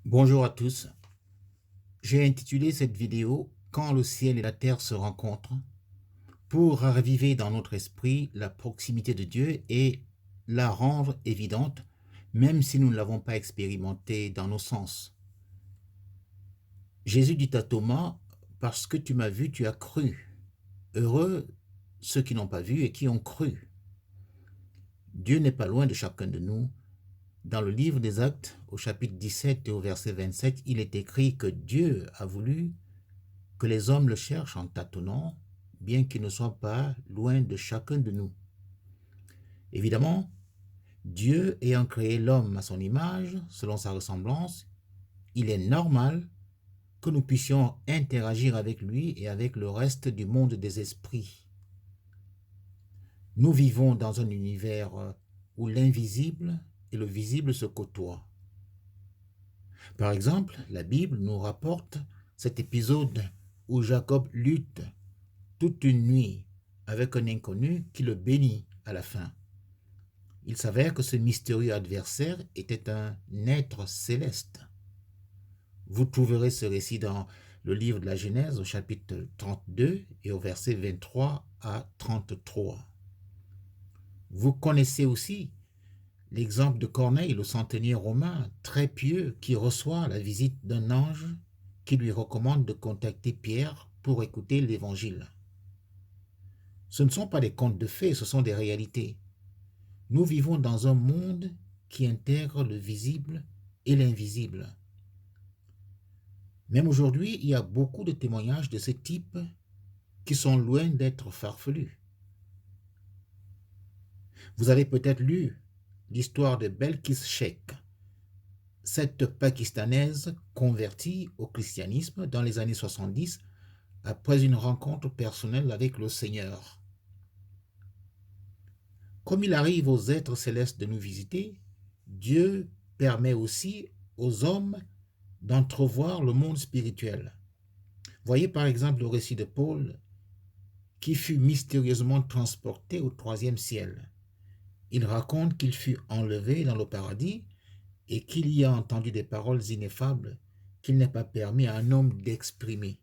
Bonjour à tous. J'ai intitulé cette vidéo « Quand le ciel et la terre se rencontrent » pour raviver dans notre esprit la proximité de Dieu et la rendre évidente, même si nous ne l'avons pas expérimentée dans nos sens. Jésus dit à Thomas, « Parce que tu m'as vu, tu as cru. Heureux ceux qui n'ont pas vu et qui ont cru. » Dieu n'est pas loin de chacun de nous. Dans le livre des Actes, au chapitre 17 et au verset 27, il est écrit que Dieu a voulu que les hommes le cherchent en tâtonnant, bien qu'il ne soit pas loin de chacun de nous. Évidemment, Dieu ayant créé l'homme à son image, selon sa ressemblance, il est normal que nous puissions interagir avec lui et avec le reste du monde des esprits. Nous vivons dans un univers où l'invisible et le visible se côtoient. Par exemple, la Bible nous rapporte cet épisode où Jacob lutte toute une nuit avec un inconnu qui le bénit à la fin. Il s'avère que ce mystérieux adversaire était un être céleste. Vous trouverez ce récit dans le livre de la Genèse au chapitre 32 et au verset 23 à 33. Vous connaissez aussi l'exemple de Corneille, le centenier romain, très pieux, qui reçoit la visite d'un ange qui lui recommande de contacter Pierre pour écouter l'évangile. Ce ne sont pas des contes de fées, ce sont des réalités. Nous vivons dans un monde qui intègre le visible et l'invisible. Même aujourd'hui, il y a beaucoup de témoignages de ce type qui sont loin d'être farfelus. Vous avez peut-être lu l'histoire de Belkis Sheikh, cette Pakistanaise convertie au christianisme dans les années 70 après une rencontre personnelle avec le Seigneur. Comme il arrive aux êtres célestes de nous visiter, Dieu permet aussi aux hommes d'entrevoir le monde spirituel. Voyez par exemple le récit de Paul qui fut mystérieusement transporté au troisième ciel. Il raconte qu'il fut enlevé dans le paradis et qu'il y a entendu des paroles ineffables qu'il n'est pas permis à un homme d'exprimer.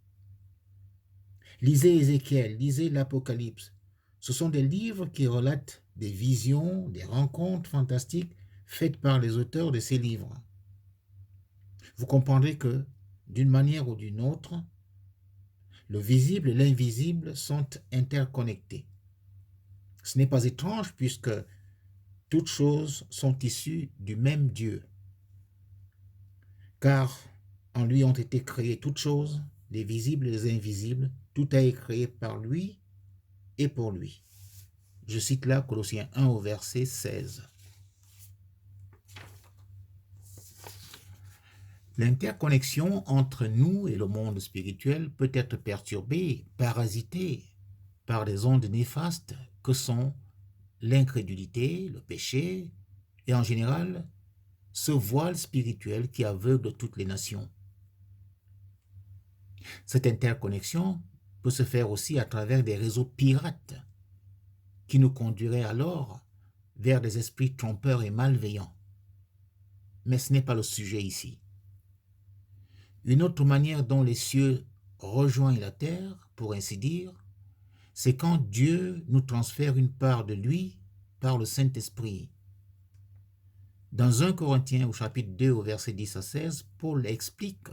Lisez Ézéchiel, lisez l'Apocalypse. Ce sont des livres qui relatent des visions, des rencontres fantastiques faites par les auteurs de ces livres. Vous comprendrez que, d'une manière ou d'une autre, le visible et l'invisible sont interconnectés. Ce n'est pas étrange puisque toutes choses sont issues du même Dieu. Car en lui ont été créées toutes choses, les visibles et les invisibles, tout a été créé par lui et pour lui. Je cite là Colossiens 1 au verset 16. L'interconnexion entre nous et le monde spirituel peut être perturbée, parasitée par des ondes néfastes que sont l'incrédulité, le péché et en général ce voile spirituel qui aveugle toutes les nations. Cette interconnexion peut se faire aussi à travers des réseaux pirates qui nous conduiraient alors vers des esprits trompeurs et malveillants. Mais ce n'est pas le sujet ici. Une autre manière dont les cieux rejoignent la terre, pour ainsi dire, c'est quand Dieu nous transfère une part de lui par le Saint-Esprit. Dans 1 Corinthiens au chapitre 2 au verset 10 à 16, Paul explique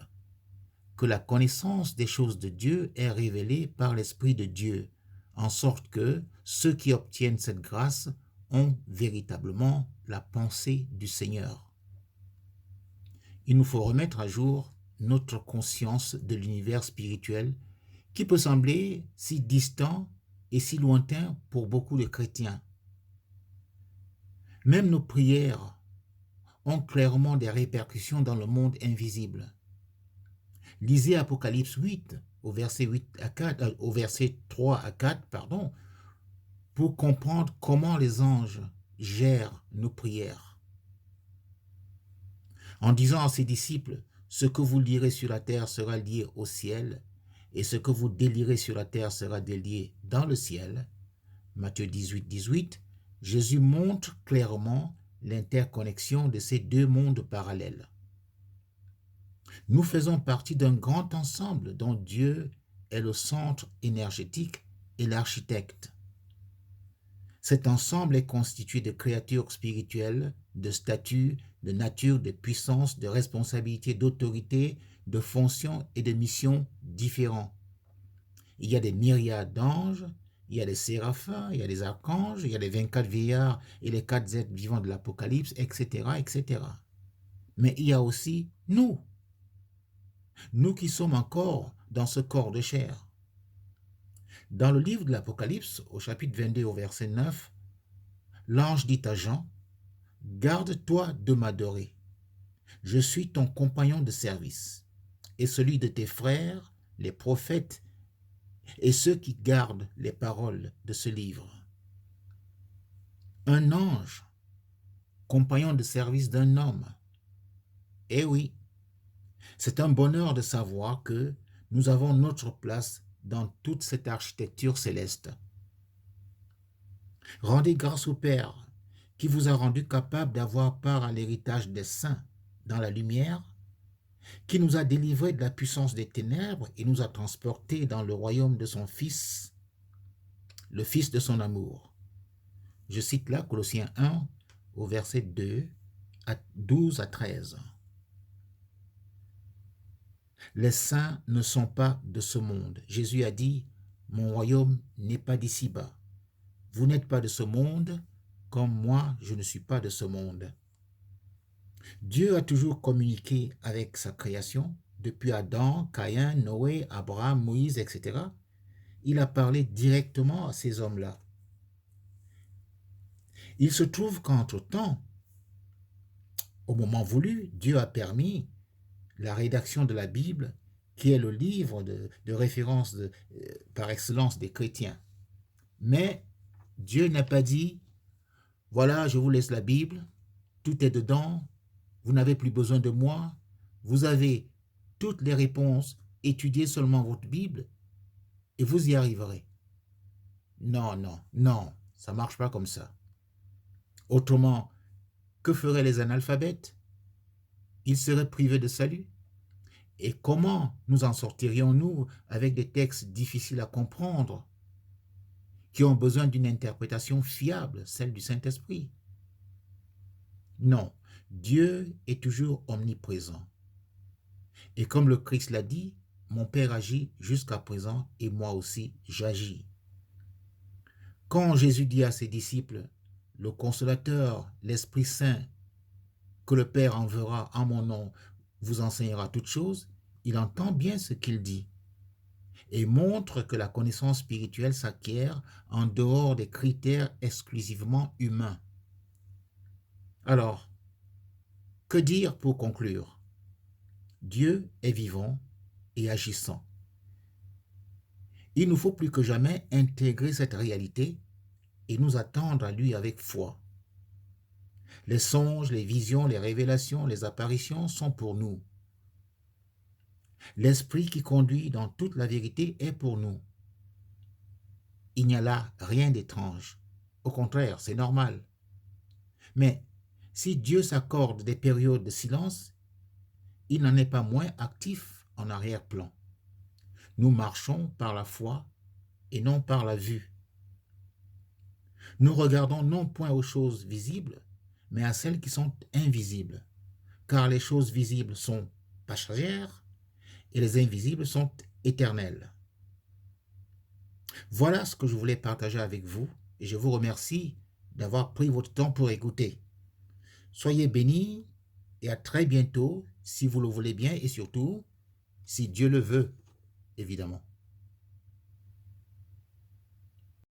que la connaissance des choses de Dieu est révélée par l'Esprit de Dieu, en sorte que ceux qui obtiennent cette grâce ont véritablement la pensée du Seigneur. Il nous faut remettre à jour notre conscience de l'univers spirituel qui peut sembler si distant et si lointain pour beaucoup de chrétiens. Même nos prières ont clairement des répercussions dans le monde invisible. Lisez Apocalypse 8 au verset 3 à 4, pour comprendre comment les anges gèrent nos prières. En disant à ses disciples, ce que vous lirez sur la terre sera lié au ciel, et ce que vous délirez sur la terre sera délié dans le ciel. Matthieu 18, 18, Jésus montre clairement l'interconnexion de ces deux mondes parallèles. Nous faisons partie d'un grand ensemble dont Dieu est le centre énergétique et l'architecte. Cet ensemble est constitué de créatures spirituelles, de statuts, de nature, de puissance, de responsabilités, d'autorité, de fonctions et de missions différents. Il y a des myriades d'anges, il y a des séraphins, il y a des archanges, il y a les 24 vieillards et les 4 êtres vivants de l'Apocalypse, etc., etc. Mais il y a aussi nous qui sommes encore dans ce corps de chair. Dans le livre de l'Apocalypse, au chapitre 22, au verset 9, l'ange dit à Jean, « Garde-toi de m'adorer. Je suis ton compagnon de service et celui de tes frères, les prophètes, et ceux qui gardent les paroles de ce livre. » Un ange, compagnon de service d'un homme. Eh oui, c'est un bonheur de savoir que nous avons notre place dans toute cette architecture céleste. Rendez grâce au Père qui vous a rendu capable d'avoir part à l'héritage des saints dans la lumière, qui nous a délivrés de la puissance des ténèbres et nous a transportés dans le royaume de son Fils, le Fils de son amour. Je cite là Colossiens 1 au verset 12 à 13. Les saints ne sont pas de ce monde. Jésus a dit, « Mon royaume n'est pas d'ici-bas. Vous n'êtes pas de ce monde, comme moi, je ne suis pas de ce monde. » Dieu a toujours communiqué avec sa création, depuis Adam, Caïn, Noé, Abraham, Moïse, etc. Il a parlé directement à ces hommes-là. Il se trouve qu'entre-temps, au moment voulu, Dieu a permis la rédaction de la Bible, qui est le livre de référence par excellence des chrétiens. Mais Dieu n'a pas dit, voilà, je vous laisse la Bible, tout est dedans, vous n'avez plus besoin de moi, vous avez toutes les réponses, étudiez seulement votre Bible et vous y arriverez. Non, non, non, ça ne marche pas comme ça. Autrement, que feraient les analphabètes? Ils seraient privés de salut. Et comment nous en sortirions-nous avec des textes difficiles à comprendre, qui ont besoin d'une interprétation fiable, celle du Saint-Esprit? Non, Dieu est toujours omniprésent. Et comme le Christ l'a dit, mon Père agit jusqu'à présent et moi aussi j'agis. Quand Jésus dit à ses disciples, le Consolateur, l'Esprit Saint, que le Père enverra en mon nom, vous enseignera toutes choses, il entend bien ce qu'il dit et montre que la connaissance spirituelle s'acquiert en dehors des critères exclusivement humains. Alors, que dire pour conclure? Dieu est vivant et agissant. Il nous faut plus que jamais intégrer cette réalité et nous attendre à lui avec foi. Les songes, les visions, les révélations, les apparitions sont pour nous. L'Esprit qui conduit dans toute la vérité est pour nous. Il n'y a là rien d'étrange. Au contraire, c'est normal. Mais si Dieu s'accorde des périodes de silence, il n'en est pas moins actif en arrière-plan. Nous marchons par la foi et non par la vue. Nous regardons non point aux choses visibles, mais à celles qui sont invisibles, car les choses visibles sont passagères et les invisibles sont éternelles. Voilà ce que je voulais partager avec vous et je vous remercie d'avoir pris votre temps pour écouter. Soyez bénis et à très bientôt si vous le voulez bien et surtout si Dieu le veut, évidemment.